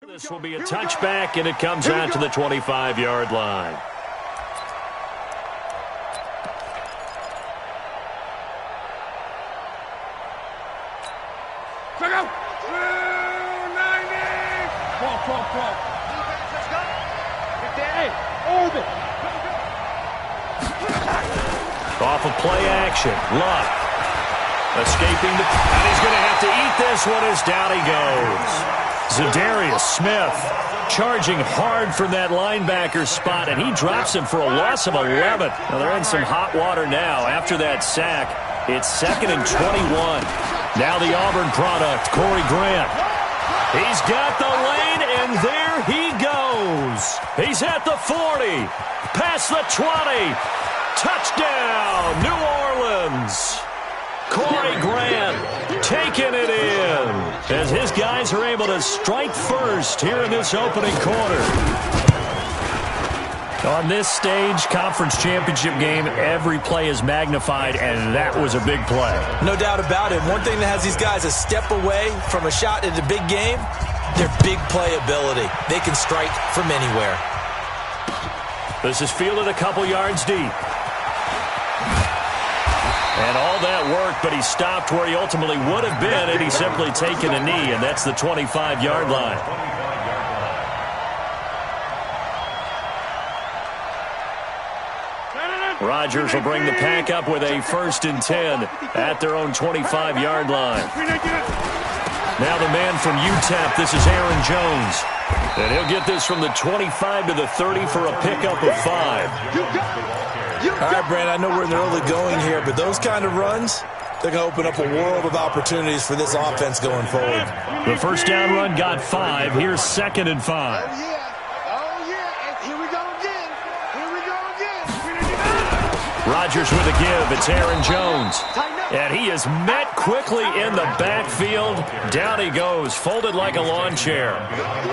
This will be a touchback, and it comes out to the 25-yard line. Check out. 290. Cross. Off of play action. Luck. Escaping and he's going to have to eat this one as down he goes. Za'Darius Smith charging hard from that linebacker spot, and he drops him for a loss of 11. Now they're in some hot water now after that sack. It's 2nd and 21. Now the Auburn product, Corey Grant. He's got the lane, and there he goes. He's at the 40, past the 20. Touchdown, New Orleans. Corey Grant taking it in as his guys are able to strike first here in this opening quarter. On this stage, conference championship game, every play is magnified, and that was a big play. No doubt about it. One thing that has these guys a step away from a shot at a big game, their big play ability. They can strike from anywhere. This is fielded a couple yards deep. And all that work, but he stopped where he ultimately would have been had he simply taken a knee, and that's the 25-yard line. Rodgers will bring the pack up with a 1st and 10 at their own 25-yard line. Now the man from UTEP, this is Aaron Jones. And he'll get this from the 25 to the 30 for a pickup of 5. All right, Brand, I know we're in the early going here, but those kind of runs, they're going to open up a world of opportunities for this offense going forward. The first down run got 5. Here's 2nd and 5. Oh, yeah. Here we go again. Rodgers with a give. It's Aaron Jones. And he is met quickly in the backfield. Down he goes, folded like a lawn chair.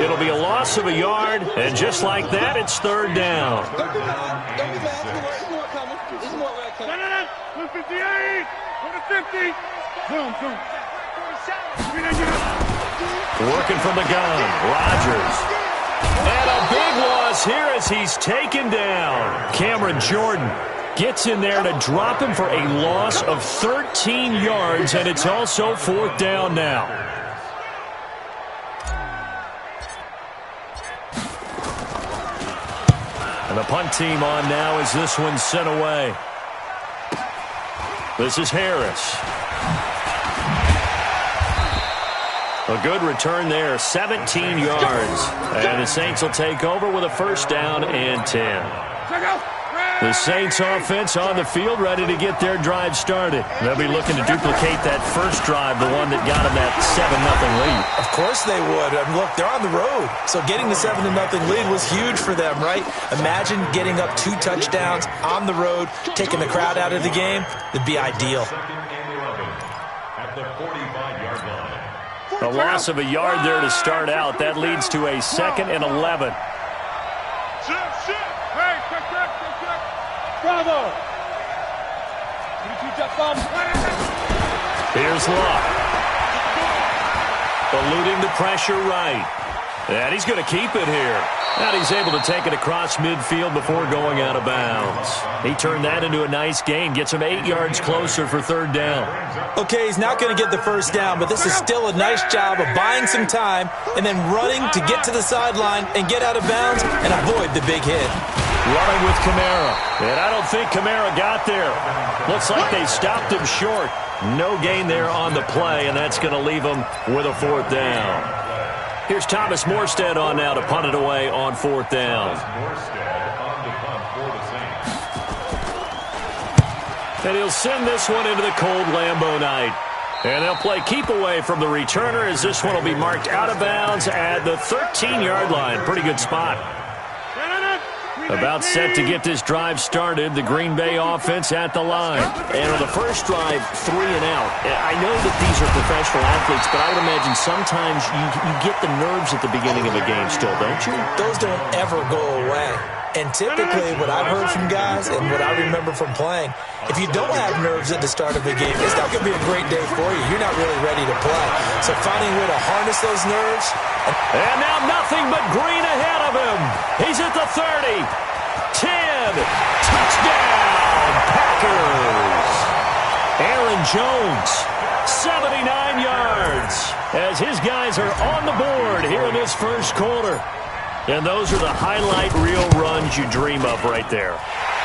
It'll be a loss of a yard, and just like that, it's 3rd down. Don't be fast. There's more coming. 258. 150. Boom. Working from the gun, Rodgers. And a big loss here as he's taken down. Cameron Jordan gets in there to drop him for a loss of 13 yards, and it's also 4th down now. And the punt team on now as this one's sent away. This is Harris. A good return there, 17 yards. And the Saints will take over with a 1st down and 10. The Saints offense on the field ready to get their drive started. They'll be looking to duplicate that first drive, the one that got them that 7-0 lead. Of course they would. I mean, look, they're on the road. So getting the 7-0 lead was huge for them, right? Imagine getting up 2 touchdowns on the road, taking the crowd out of the game. It'd be ideal. A loss of a yard there to start out. That leads to a 2nd and 11. Bravo! Here's Luck. Eluding the pressure right. And he's going to keep it here. And he's able to take it across midfield before going out of bounds. He turned that into a nice gain. Gets him 8 yards closer for 3rd down. Okay, he's not going to get the 1st down, but this is still a nice job of buying some time and then running to get to the sideline and get out of bounds and avoid the big hit. Running with Kamara. And I don't think Kamara got there. Looks like they stopped him short. No gain there on the play, and that's going to leave him with a 4th down. Here's Thomas Morstead on now to punt it away on 4th down. And he'll send this one into the cold Lambeau night. And they'll play keep away from the returner as this one will be marked out of bounds at the 13-yard line. Pretty good spot. About set to get this drive started, the Green Bay offense at the line. And on the first drive, 3 and out. I know that these are professional athletes, but I would imagine sometimes you get the nerves at the beginning of a game still, don't you? Those don't ever go away. And typically what I've heard from guys and what I remember from playing, if you don't have nerves at the start of a game, it's not going to be a great day for you. You're not really ready to play. So finding a way to harness those nerves. And now nothing but green ahead of him. He's at the 30. 10. Touchdown, Packers. Aaron Jones, 79 yards, as his guys are on the board here in this first quarter. And those are the highlight reel runs you dream of right there.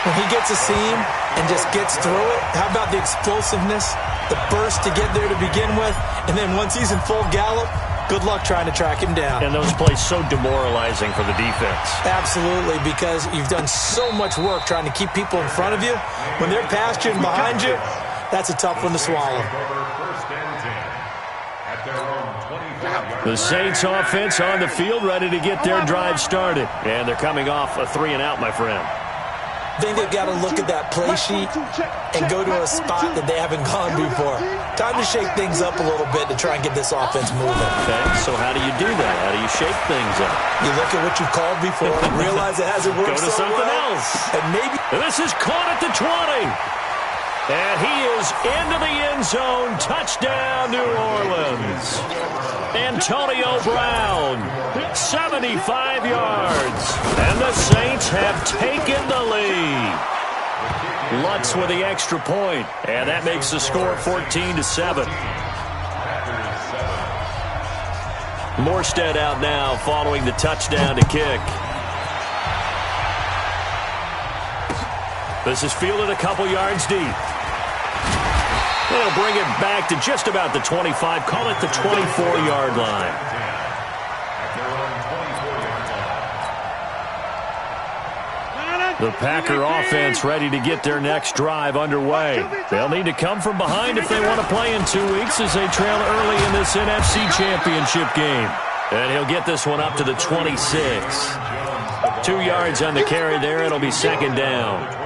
When he gets a seam and just gets through it, how about the explosiveness, the burst to get there to begin with, and then once he's in full gallop, good luck trying to track him down. And those plays so demoralizing for the defense. Absolutely, because you've done so much work trying to keep people in front of you. When they're past you and behind you, that's a tough one to swallow. The Saints offense on the field, ready to get their drive started. And they're coming off a 3-and-out, my friend. I think they've got to look at that play sheet and go to a spot that they haven't gone before. Time to shake things up a little bit to try and get this offense moving. Okay, so how do you do that? How do you shake things up? You look at what you've called before, realize it hasn't worked so well. Go to something else. And maybe this is caught at the 20. And he is into the end zone. Touchdown, New Orleans. Antonio Brown, 75 yards. And the Saints have taken the lead. Lutz with the extra point. And that makes the score 14-7. Morstead out now following the touchdown to kick. This is fielded a couple yards deep. They'll bring it back to just about the 25. Call it the 24-yard line. The Packer offense ready to get their next drive underway. They'll need to come from behind if they want to play in 2 weeks as they trail early in this NFC Championship game. And he'll get this one up to the 26. 2 yards on the carry there. It'll be second down.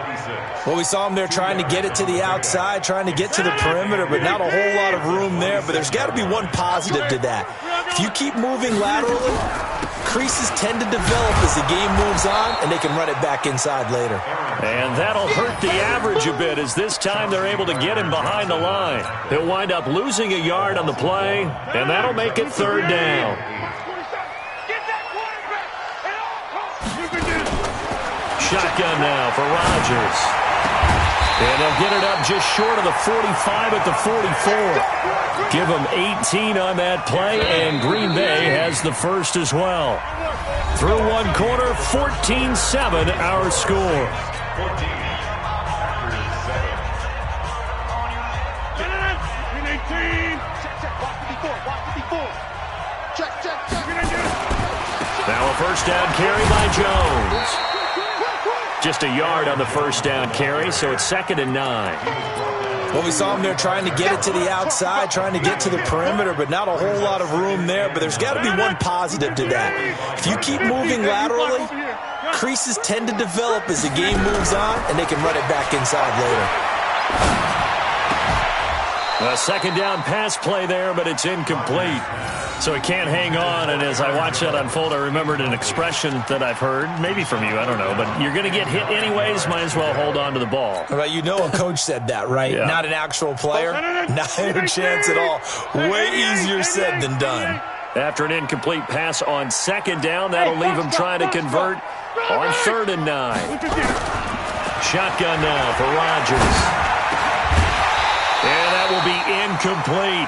Well, we saw him there trying to get it to the outside, trying to get to the perimeter, but not a whole lot of room there. But there's got to be one positive to that. If you keep moving laterally, creases tend to develop as the game moves on, and they can run it back inside later. And that'll hurt the average a bit as this time they're able to get him behind the line. He'll wind up losing a yard on the play, and that'll make it third down. Shotgun now for Rodgers. And they'll get it up just short of the 45 at the 44. Give them 18 on that play, and Green Bay has the first as well. Through one quarter, 14-7 our score. Now a first down carry by Jones. Just a yard on the first down carry, so it's 2nd and 9. Well, we saw him there trying to get it to the outside, trying to get to the perimeter, but not a whole lot of room there. But there's got to be one positive to that. If you keep moving laterally, creases tend to develop as the game moves on, and they can run it back inside later. A second down pass play there, but it's incomplete. So he can't hang on, and as I watch that unfold, I remembered an expression that I've heard, maybe from you, I don't know, but you're going to get hit anyways, might as well hold on to the ball. Right, you know a coach said that, right? Yeah. Not an actual player, not a chance at all. Way easier said than done. After an incomplete pass on second down, that'll leave him trying to convert on 3rd and 9. Shotgun now for Rodgers. And that will be incomplete.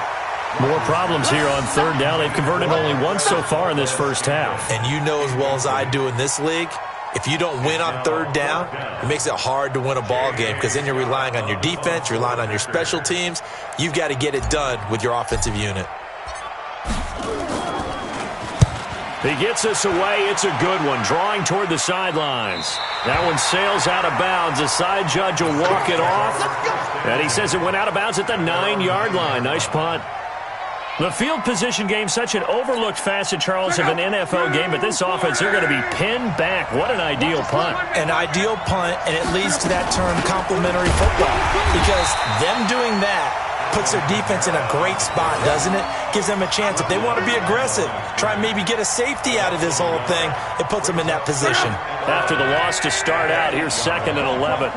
More problems here on 3rd down. They've converted only once so far in this first half. And you know as well as I do in this league, if you don't win on 3rd down, it makes it hard to win a ball game because then you're relying on your defense, you're relying on your special teams. You've got to get it done with your offensive unit. He gets us away. It's a good one. Drawing toward the sidelines. That one sails out of bounds. The side judge will walk it off. And he says it went out of bounds at the 9-yard line. Nice punt. The field position game, such an overlooked facet, Charles, of an NFL game, but this offense, they're going to be pinned back. What an ideal punt. An ideal punt, and it leads to that term complimentary football, because them doing that puts their defense in a great spot, doesn't it? Gives them a chance. If they want to be aggressive, try and maybe get a safety out of this whole thing, it puts them in that position. After the loss to start out, here's 2nd and 11.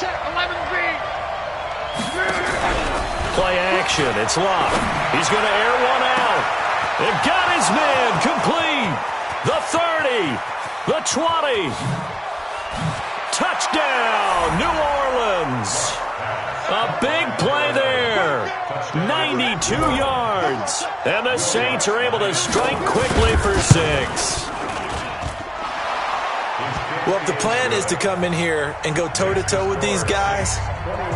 Check, 11 feet. Play action. It's Love. He's going to air one out. They've got his man complete. The 30. The 20. Touchdown, New Orleans. A big play there. 92 yards. And the Saints are able to strike quickly for 6. Well, if the plan is to come in here and go toe-to-toe with these guys,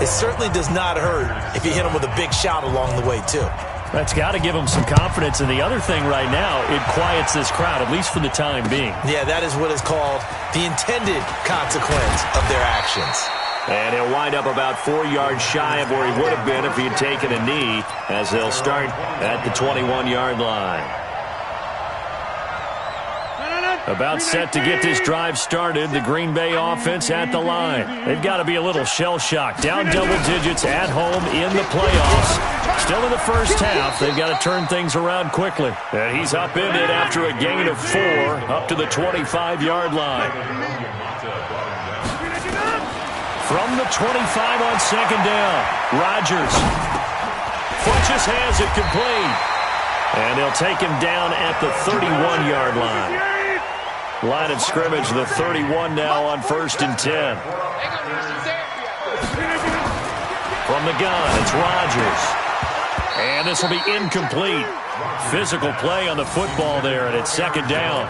it certainly does not hurt if you hit them with a big shot along the way, too. That's got to give them some confidence. And the other thing right now, it quiets this crowd, at least for the time being. Yeah, that is what is called the intended consequence of their actions. And he'll wind up about 4 yards shy of where he would have been if he had taken a knee, as they'll start at the 21-yard line. About set to get this drive started, the Green Bay offense at the line. They've got to be a little shell-shocked. Down double digits at home in the playoffs. Still in the first half. They've got to turn things around quickly. And he's upended after a gain of 4 up to the 25-yard line. From the 25 on 2nd down, Rodgers. Funchess has it complete. And they'll take him down at the 31-yard line. Line of scrimmage, the 31 now on 1st and 10. From the gun, it's Rodgers. And this will be incomplete. Physical play on the football there, and it's 2nd down.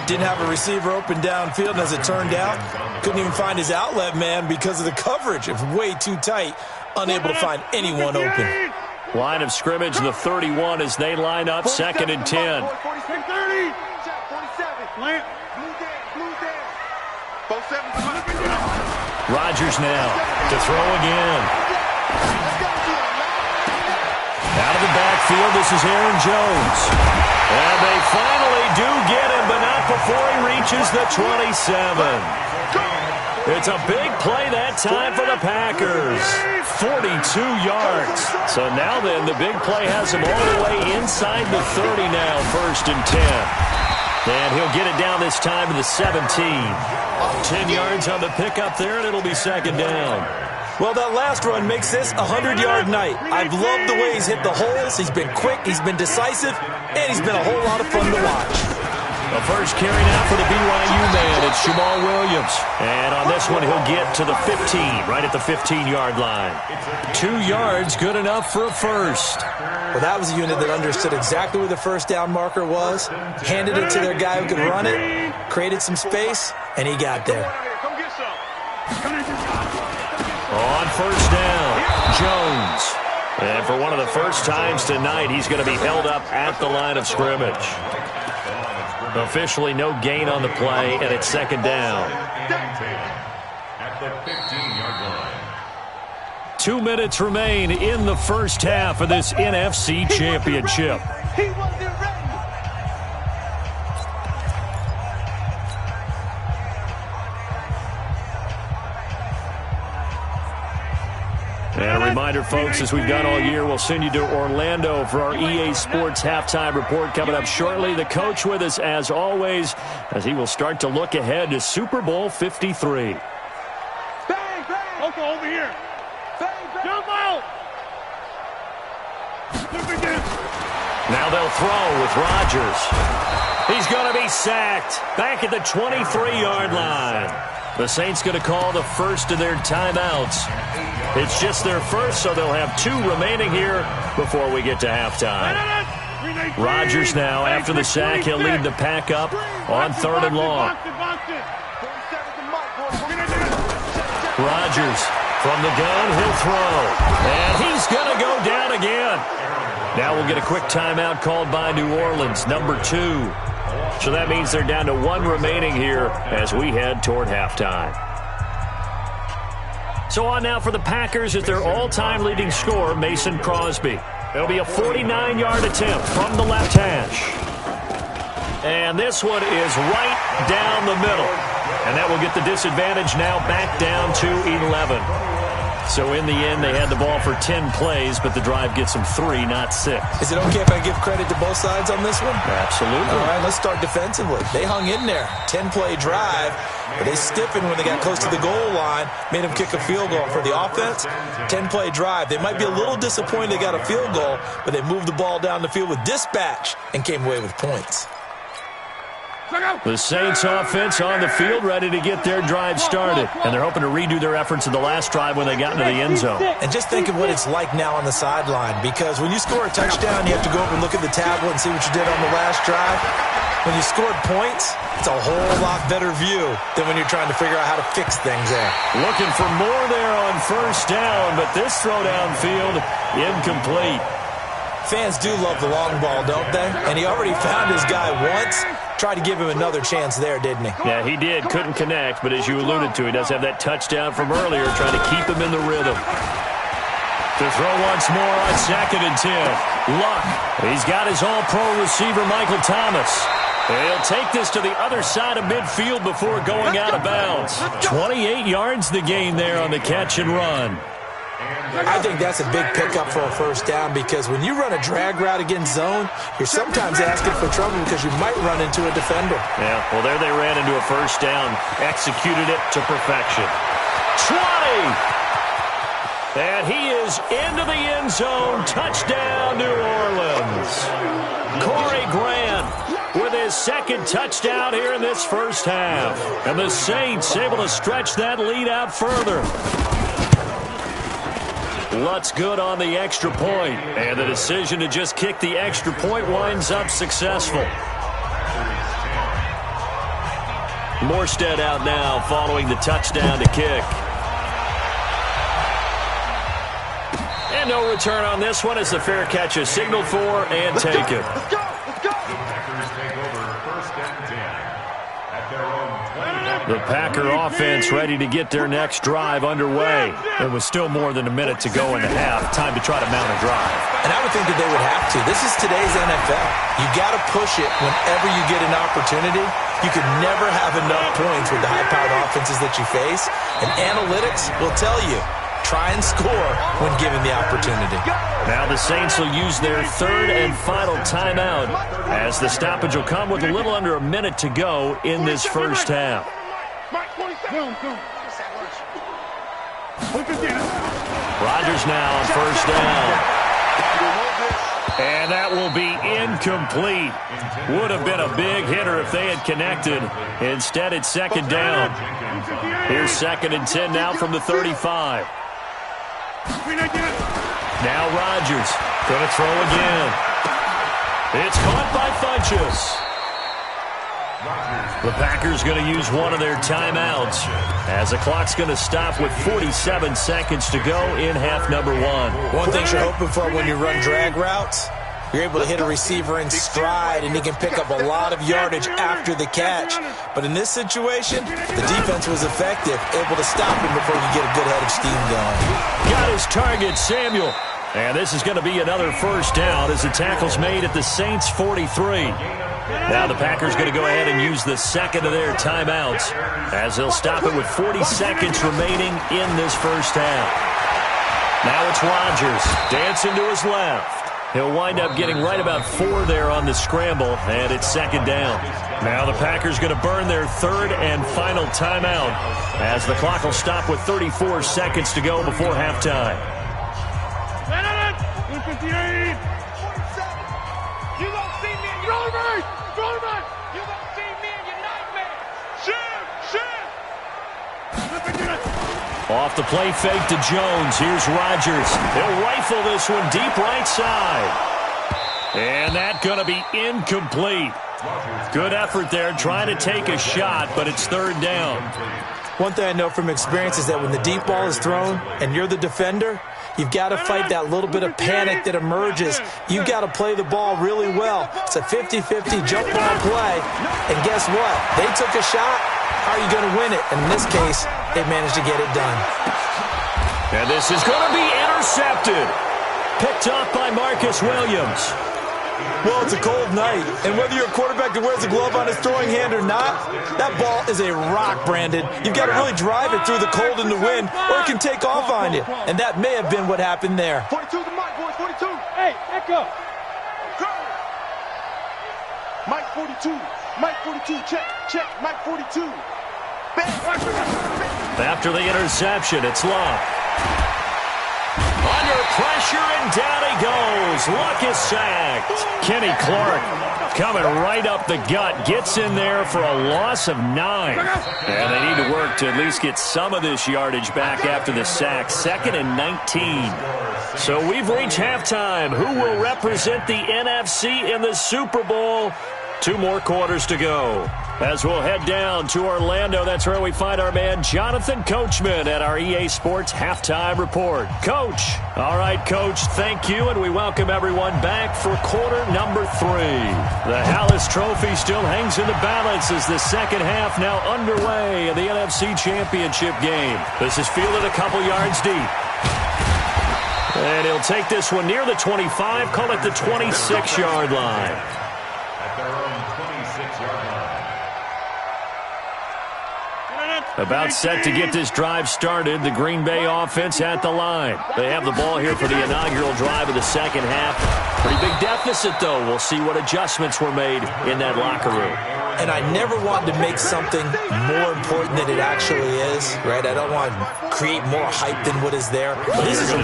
Didn't have a receiver open downfield, and as it turned out, couldn't even find his outlet man because of the coverage. It was way too tight, unable to find anyone open. Line of scrimmage, the 31 as they line up, 2nd and 10. Rodgers now to throw again. Out of the backfield, this is Aaron Jones. And they finally do get him, but not before he reaches the 27. It's a big play that time for the Packers. 42 yards. So now then, the big play has him all the way inside the 30 now, 1st and 10. And he'll get it down this time to the 17. 10 yards on the pickup there, and it'll be 2nd down. Well, that last run makes this a 100-yard night. I've loved the way he's hit the holes. He's been quick, he's been decisive, and he's been a whole lot of fun to watch. The first carry now for the BYU man. It's Jamal Williams. And on this one, he'll get to the 15, right at the 15-yard line. 2 yards, good enough for a first. Well, that was a unit that understood exactly where the first down marker was, handed it to their guy who could run it, created some space, and he got there. On 1st down, Jones. And for one of the first times tonight, he's going to be held up at the line of scrimmage. Officially no gain on the play, and it's 2nd down. At the 15-yard line. 2 minutes remain in the first half of this NFC Championship. He wasn't ready. And a reminder, folks, as we've done all year, we'll send you to Orlando for our EA Sports halftime report coming up shortly. The coach with us, as always, as he will start to look ahead to Super Bowl 53. Bang, bang. Okay, over here. Bang, bang. Jump out. Now they'll throw with Rodgers. He's going to be sacked back at the 23-yard line. The Saints going to call the first of their timeouts. It's just their first, so they'll have 2 remaining here before we get to halftime. Rodgers now, after the sack, he'll lead the pack up on 3rd and long. Rodgers from the gun, he'll throw. And he's going to go down again. Now we'll get a quick timeout called by New Orleans, number 2. So that means they're down to 1 remaining here as we head toward halftime. So on now for the Packers is their all-time leading scorer, Mason Crosby. It'll be a 49-yard attempt from the left hash. And this one is right down the middle. And that will get the disadvantage now back down to 11. So in the end, they had the ball for 10 plays, but the drive gets them 3, not 6. Is it okay if I give credit to both sides on this one? Absolutely. All right, let's start defensively. They hung in there. 10-play drive, but they stiffened when they got close to the goal line, made them kick a field goal. For the offense, 10-play drive. They might be a little disappointed they got a field goal, but they moved the ball down the field with dispatch and came away with points. The Saints offense on the field, ready to get their drive started. And they're hoping to redo their efforts in the last drive when they got into the end zone. And just think of what it's like now on the sideline, because when you score a touchdown, you have to go over and look at the tablet and see what you did on the last drive. When you scored points, it's a whole lot better view than when you're trying to figure out how to fix things there. Looking for more there on first down, but this throw downfield, incomplete. Fans do love the long ball, don't they? And he already found his guy once. Tried to give him another chance there, didn't he? Yeah, he did. Couldn't connect, but as you alluded to, he does have that touchdown from earlier, trying to keep him in the rhythm. To throw once more on 2nd and 10. Luck. He's got his all-pro receiver, Michael Thomas. He'll take this to the other side of midfield before going out of bounds. 28 yards the gain there on the catch and run. I think that's a big pickup for a first down, because when you run a drag route against zone, you're sometimes asking for trouble because you might run into a defender. Yeah, well, there they ran into a first down, executed it to perfection. 20! And he is into the end zone. Touchdown, New Orleans. Corey Grant with his 2nd touchdown here in this first half. And the Saints able to stretch that lead out further. Lutz good on the extra point, and the decision to just kick the extra point winds up successful. Morstead out now following the touchdown to kick. And no return on this one as the fair catch is signaled for and taken. Let's go! Let's go! Packers take over 1st and 10 at their own 20. The Packer offense ready to get their next drive underway. It was still more than a minute to go in the half. Time to try to mount a drive. And I would think that they would have to. This is today's NFL. You got to push it whenever you get an opportunity. You can never have enough points with the high-powered offenses that you face. And analytics will tell you, try and score when given the opportunity. Now the Saints will use their 3rd and final timeout as the stoppage will come with a little under a minute to go in this first half. Rodgers now on first down. And that will be incomplete. Would have been a big hitter if they had connected. Instead, it's 2nd down. Here's 2nd and 10 now from the 35. Now Rodgers going to throw again. It's caught by Funchess. The Packers going to use one of their timeouts as the clock's going to stop with 47 seconds to go in half number 1. One thing you're hoping for when you run drag routes, you're able to hit a receiver in stride, and he can pick up a lot of yardage after the catch. But in this situation, the defense was effective, able to stop him before you get a good head of steam going. Got his target, Samuel. And this is going to be another first down as the tackle's made at the Saints' 43. Now the Packers going to go ahead and use the 2nd of their timeouts as they'll stop it with 40 seconds remaining in this first half. Now it's Rodgers dancing to his left. He'll wind up getting right about 4 there on the scramble, and it's 2nd down. Now the Packers going to burn their 3rd and final timeout as the clock will stop with 34 seconds to go before halftime. You don't see me in your nightmare. You don't see me in your nightmare. Off the play fake to Jones. Here's Rodgers. He'll rifle this one deep right side. And that's going to be incomplete. Good effort there trying to take a shot, but it's 3rd down. One thing I know from experience is that when the deep ball is thrown and you're the defender, you've got to fight that little bit of panic that emerges. You've got to play the ball really well. It's a 50-50 jump ball play. And guess what? They took a shot. How are you going to win it? And in this case, they managed to get it done. And this is going to be intercepted. Picked off by Marcus Williams. Well, it's a cold night, and whether you're a quarterback that wears a glove on his throwing hand or not, that ball is a rock, Brandon. You've got to really drive it through the cold and the wind, or it can take off on you, and that may have been what happened there. 42 to Mike, boys, 42. Hey, echo. Mike 42. Mike 42, check. Mike 42. After the interception, it's Love. Under pressure, and down he goes. Luck is sacked. Kenny Clark coming right up the gut. Gets in there for a loss of 9. And they need to work to at least get some of this yardage back after the sack. 2nd and 19. So we've reached halftime. Who will represent the NFC in the Super Bowl? 2 more quarters to go. As we'll head down to Orlando, that's where we find our man Jonathan Coachman at our EA Sports Halftime Report. Coach. All right, Coach, thank you, and we welcome everyone back for quarter number 3. The Hallis Trophy still hangs in the balance as the second half now underway in the NFC Championship game. This is fielded a couple yards deep. And he'll take this one near the 25, call it the 26-yard line. About set to get this drive started. The Green Bay offense at the line. They have the ball here for the inaugural drive of the second half. Pretty big deficit, though. We'll see what adjustments were made in that locker room. And I never wanted to make something more important than it actually is, right? I don't want to create more hype than what is there. But this is I'm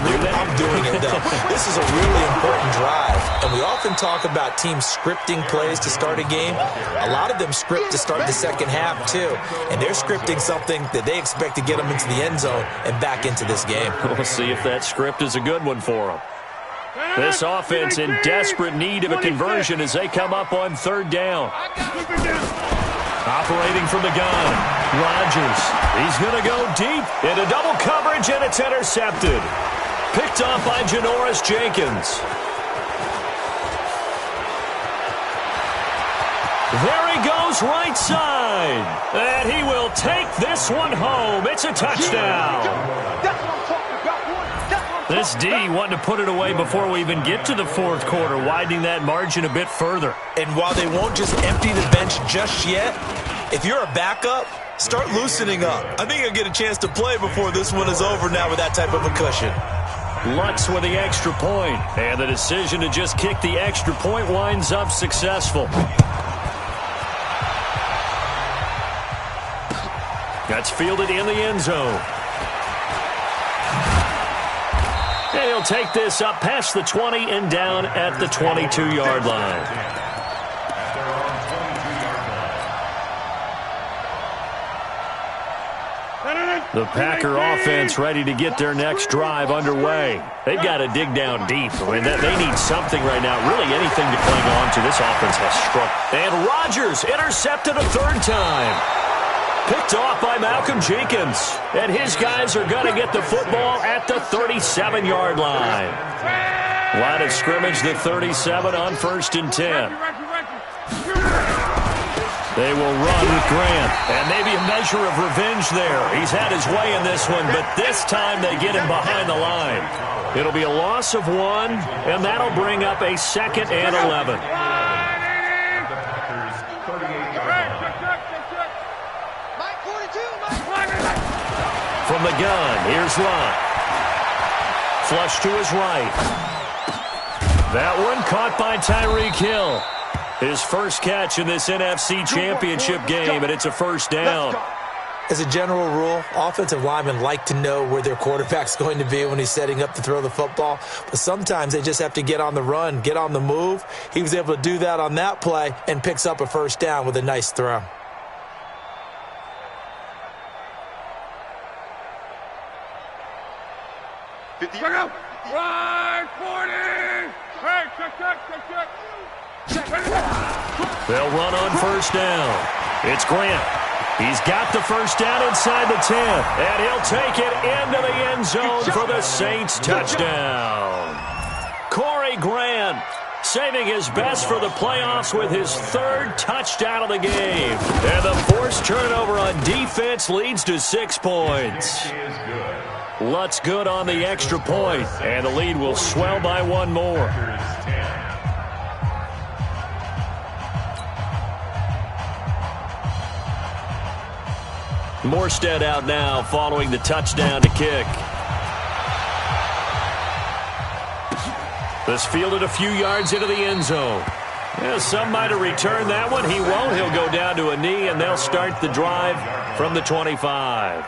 doing it, though. This is a really important drive. And we often talk about teams scripting plays to start a game. A lot of them script to start the second half, too. And they're scripting something that they expect to get them into the end zone and back into this game. We'll see if that script is a good one for them. This offense in desperate need of a conversion as they come up on 3rd down. Operating from the gun, Rodgers. He's going to go deep into double coverage, and it's intercepted. Picked off by Janoris Jenkins. There he goes, right side. And he will take this one home. It's a touchdown. This D wanting to put it away before we even get to the 4th quarter, widening that margin a bit further. And while they won't just empty the bench just yet, if you're a backup, start loosening up. I think you'll get a chance to play before this one is over now with that type of a cushion. Lutz with the extra point, and the decision to just kick the extra point winds up successful. That's fielded in the end zone. And he'll take this up past the 20 and down at the 22-yard line. The Packer offense ready to get their next drive underway. They've got to dig down deep. I mean, they need something right now, really anything to cling on to. This offense has struck. And Rodgers intercepted a 3rd time. Picked off by Malcolm Jenkins. And his guys are going to get the football at the 37-yard line. Line of scrimmage, the 37 on 1st and 10. They will run with Grant. And maybe a measure of revenge there. He's had his way in this one, but this time they get him behind the line. It'll be a loss of 1, and that'll bring up a 2nd and 11. From the gun, here's Lott. Flush to his right. That one caught by Tyreek Hill. His first catch in this NFC Championship game, and it's a 1st down. As a general rule, offensive linemen like to know where their quarterback's going to be when he's setting up to throw the football. But sometimes they just have to get on the run, get on the move. He was able to do that on that play and picks up a 1st down with a nice throw. Right, 40! Hey, check. They'll run on 1st down. It's Grant. He's got the 1st down inside the 10. And he'll take it into the end zone for the Saints touchdown. Corey Grant saving his best for the playoffs with his 3rd touchdown of the game. And the forced turnover on defense leads to 6 points. Lutz good on the extra point, and the lead will swell by 1 more. Morstead out now following the touchdown to kick. This fielded a few yards into the end zone. Yeah, some might have returned that one. He won't. He'll go down to a knee, and they'll start the drive from the 25.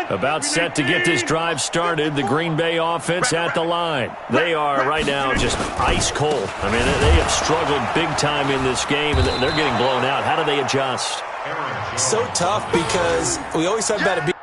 About set to get this drive started. The Green Bay offense at the line. They are right now just ice cold. I mean, they have struggled big time in this game, and they're getting blown out. How do they adjust? So tough because we always talk about it being